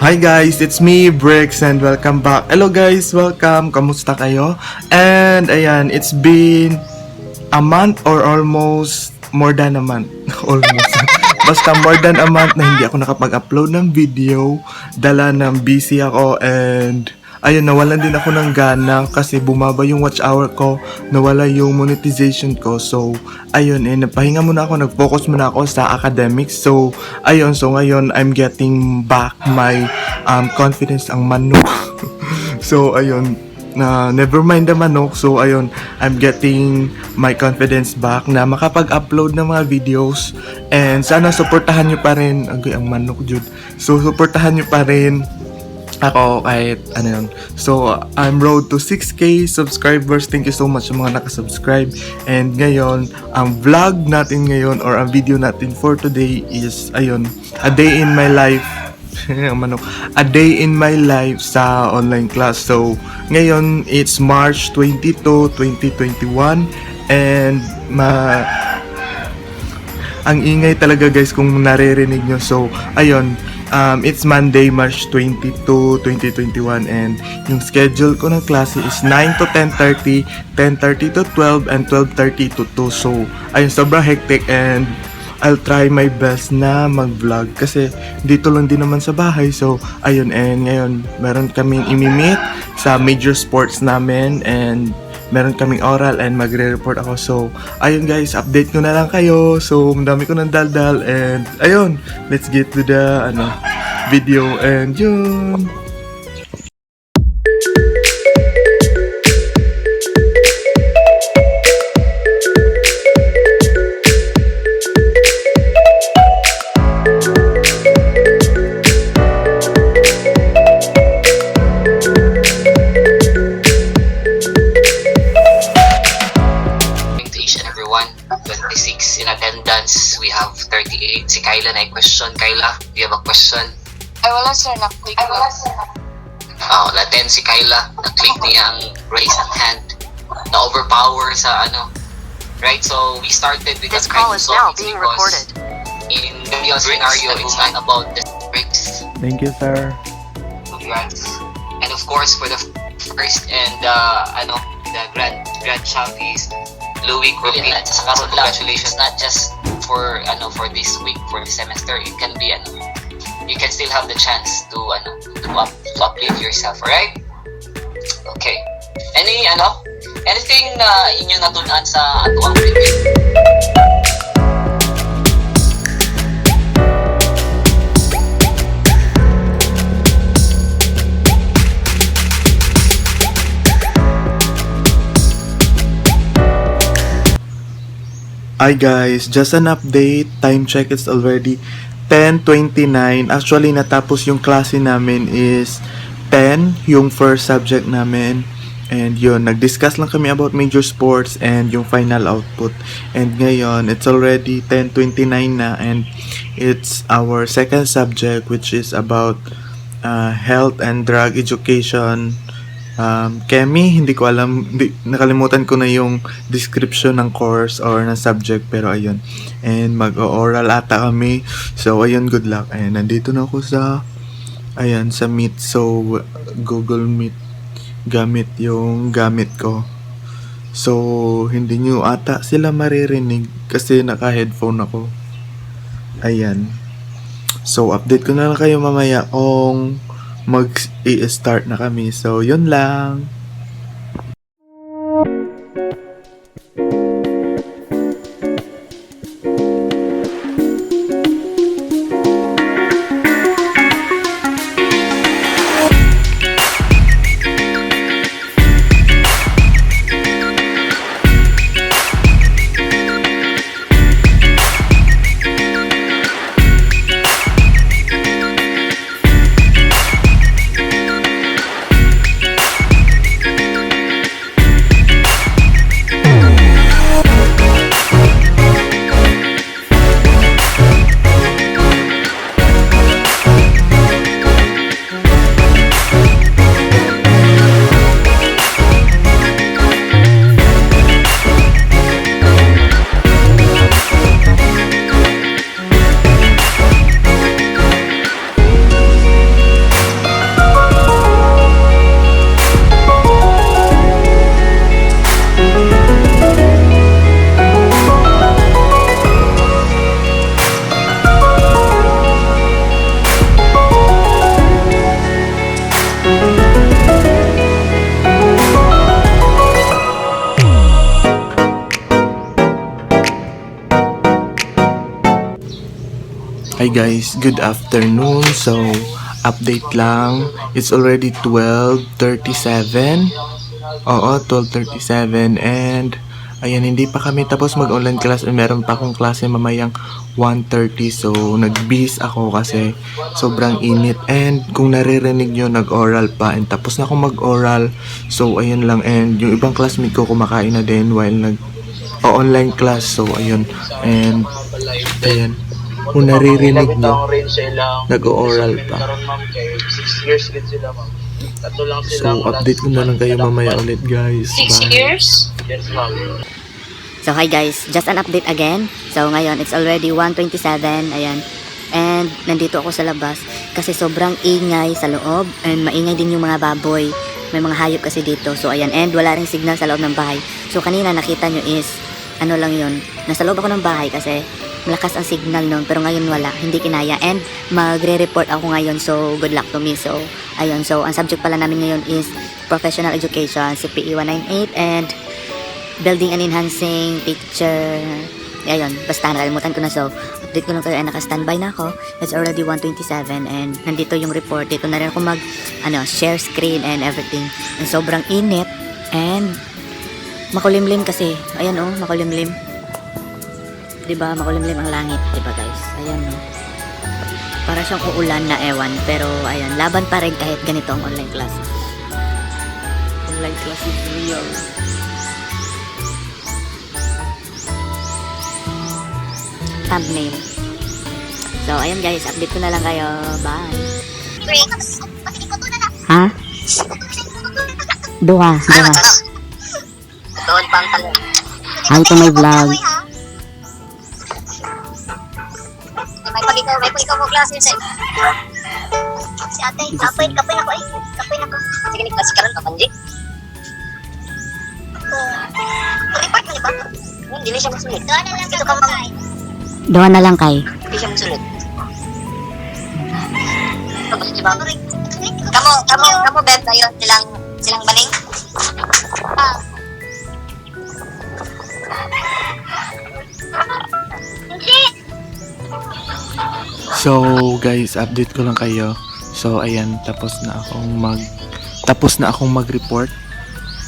Hi guys, it's me, Bricks, and welcome back. Hello guys, welcome. Kamusta kayo? And ayan, it's been a month or almost more than a month. Almost. Basta more than a month na hindi ako nakapag-upload ng video. Dala ng busy ako and ayun, nawalan din ako ng gana kasi bumaba yung watch hour ko, nawala yung monetization ko. So, ayun, napahinga muna ako, nag-focus muna ako sa academics. So, ayun, so ngayon, I'm getting back my confidence ang manok. So, ayun, never mind the manok. So, ayun, I'm getting my confidence back na makapag-upload ng mga videos. And sana supportahan nyo pa rin, agay, ang manok, Jude. So, supportahan nyo pa rin ako kahit ano yun. So, I'm road to 6K subscribers. Thank you so much sa mga nakasubscribe. And ngayon, ang vlog natin ngayon or ang video natin for today is, ayun, a day in my life. A day in my life sa online class. So, ngayon, it's March 22, 2021. And, ang ingay talaga guys kung naririnig nyo. So, ayun, it's Monday, March 22, 2021 and yung schedule ko ng klase is 9 to 10:30, 10:30 to 12, and 12:30 to 2. So, ayun, sobrang hectic and I'll try my best na mag-vlog kasi dito lang din naman sa bahay. So, ayun, and ngayon, meron kaming imi-meet sa major sports namin and meron kaming oral and magre-report ako. So, ayun guys, update ko na lang kayo. So, madami ko ng daldal and ayun, let's get to the video and yun. Everyone, 26 in attendance. We have 38. Si Kyla na question. Kyla, do you have a question? Ay, wala sir, na-click lang. Na-10 si Kyla. Na-click niya ang raise ng hand. Na-overpower sa Right, so we started with This call is now being recorded. In the scenario, it's not about the bricks. Thank you, sir. Congrats. And of course, for the first and the grand champions, Louis Crupin. Congratulations, not just for this week, for the semester. It can be you can still have the chance to uplift yourself, alright? Okay. Anything na inyo natunan sa atuang review? Hi guys, just an update. Time check, it's already 10:29. Actually, natapos yung klase namin is 10, yung first subject namin. And yun, nag-discuss lang kami about major sports and yung final output. And ngayon, it's already 10:29 na and it's our second subject which is about health and drug education. Chemi, hindi ko alam, nakalimutan ko na yung description ng course or ng subject, pero ayun. And mag-oral ata kami. So ayun, good luck. And nandito na ako sa Meet. So Google Meet gamit yung gamit ko. So hindi nyo ata sila maririnig kasi naka-headphone ako. Ayan. So update ko na lang kayo mamaya kung mag-i-start na kami. So, yun lang. Hi guys, good afternoon. So, update lang. It's already 12:37. Oo, 12:37 and ayan, hindi pa kami tapos mag-online class. Meron pa akong klase mamayang 1:30. So, nag-bis ako kasi sobrang init. And kung naririnig nyo, nag-oral pa. And tapos na akong mag-oral. So, ayun lang. And yung ibang classmate ko kumakain na din while online class. So, ayun. And ayan. Kung naririnig nyo, nag-oral pa. Karon ma'am kay 6 years gid sila ma'am. Kato lang sila. So, update ko na lang kayo mamaya ulit, guys. 6 Bye. years? Yes ma'am. So hi guys, just an update again. So ngayon, it's already 1:27, ayan. And nandito ako sa labas kasi sobrang ingay sa loob and maingay din yung mga baboy. May mga hayop kasi dito. So ayan, and wala ring signal sa loob ng bahay. So kanina nakita nyo is, ano lang yun, nasa loob ako ng bahay kasi malakas ang signal nun, pero ngayon wala, hindi kinaya. And magre-report ako ngayon, so good luck to me. So ayun, so ang subject pala namin ngayon is Professional Education, CPE 198 and Building and Enhancing Teacher. Ayun, basta nakalimutan ko na. So, update ko lang kayo. Naka-standby na ako. It's already 1:27 and nandito yung report. Dito na rin ako share screen and everything. And sobrang init and makulimlim kasi. Ayan oh, makulimlim. Diba, makulimlim ang langit. Diba guys? Ayan oh. Para siyang uulan na ewan. Pero ayan, laban pa rin kahit ganito ang online class. Online class is real. Thumbnail. So, ayun guys, update ko na lang kayo. Bye. Ha? Duha. Doon pang talo. Hi to my vlog. May pagikaw mo klase sa si ate, kapoy ako eh. Kapoy ako. Sige, klase ka rin, kapandi. Report mo ba? Hindi siya masunod. Doon na lang sa kamay. Duha na lang kay. Hindi siya masunod. Tapos, diba? Kamu, beb, tayo, silang baling. Hindi. So, guys, update ko lang kayo. So, ayan, tapos na akong mag-report.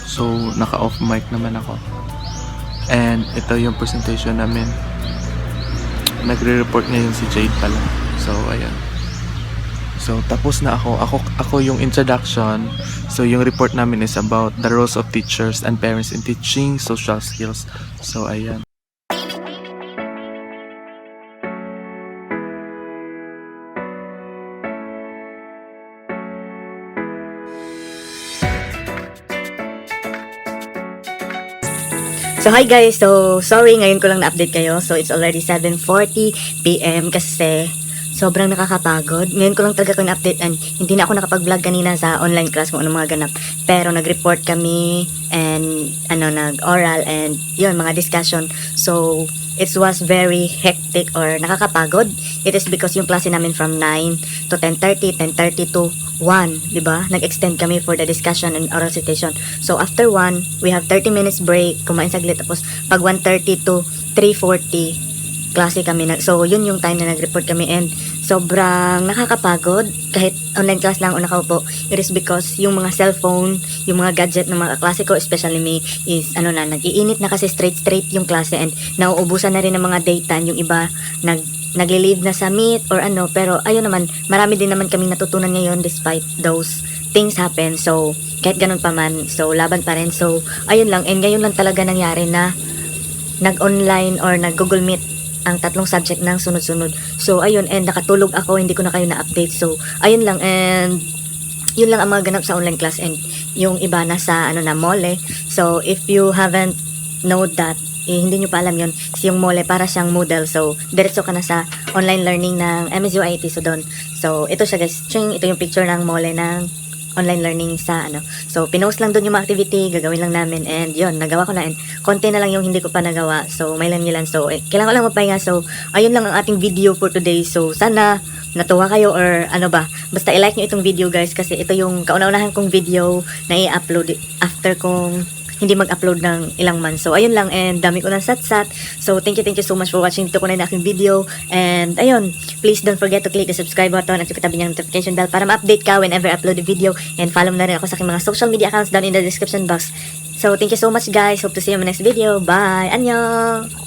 So, naka-off mic naman ako. And ito yung presentation namin. Nagre-report ngayon si Jade pala. So, ayan. So, tapos na ako. Ako yung introduction. So, yung report namin is about the roles of teachers and parents in teaching social skills. So, ayan. So hi guys, so sorry ngayon ko lang na-update kayo. So it's already 7:40 PM kasi sobrang nakakapagod. Ngayon ko lang talaga kayo na-update and hindi na ako nakapag-vlog kanina sa online class kung ano mga ganap. Pero nag-report kami and nag-oral and yun, mga discussion. So it was very hectic or nakakapagod. It is because yung klase namin from 9 to 10:30, 10:30 to 1, di ba? Nag-extend kami for the discussion and oral citation. So after 1, we have 30 minutes break, kumain saglit, tapos pag 1:30 to 3:40, klase kami. So yun yung time na nag-report kami and sobrang nakakapagod kahit online class lang o nakaupo. It is because yung mga cellphone, yung mga gadget ng mga klase ko, especially me, is nag-iinit na kasi straight yung klase and nauubusan na rin ng mga data. Yung iba nagle-leave na sa Meet or pero ayun naman, marami din naman kaming natutunan ngayon despite those things happen. So kahit ganun pa man, so laban pa rin. So ayun lang, and ngayon lang talaga nangyari na nag-online or nag-Google Meet ang tatlong subject ng sunod-sunod. So ayun, and nakatulog ako, hindi ko na kayo na-update. So ayun lang, and yun lang ang mga ganap sa online class, and yung iba nasa mole. So if you haven't know that, hindi nyo pa alam yun, yung mole para siyang Moodle. So diretso ka na sa online learning ng MSU-IT. So doon, so ito siya guys, ito yung picture ng mole ng online learning sa So pinost lang doon yung mga activity, gagawin lang namin, and yun, nagawa ko na, and konti na lang yung hindi ko pa nagawa. So may lang. So kailangan ko lang magpahinga. So ayun lang ang ating video for today. So sana natuwa kayo or basta i-like nyo itong video guys, kasi ito yung kauna-unahan kong video na i-upload after kong hindi mag-upload ng ilang months. So, ayun lang, and dami ko ng sat-sat. So, thank you so much for watching. Ito ko na yung aking video. And, ayun, please don't forget to click the subscribe button at yung katabi niyang notification bell para ma-update ka whenever I upload a video. And follow mo na rin ako sa aking mga social media accounts down in the description box. So, thank you so much guys. Hope to see you in my next video. Bye! Annyeong!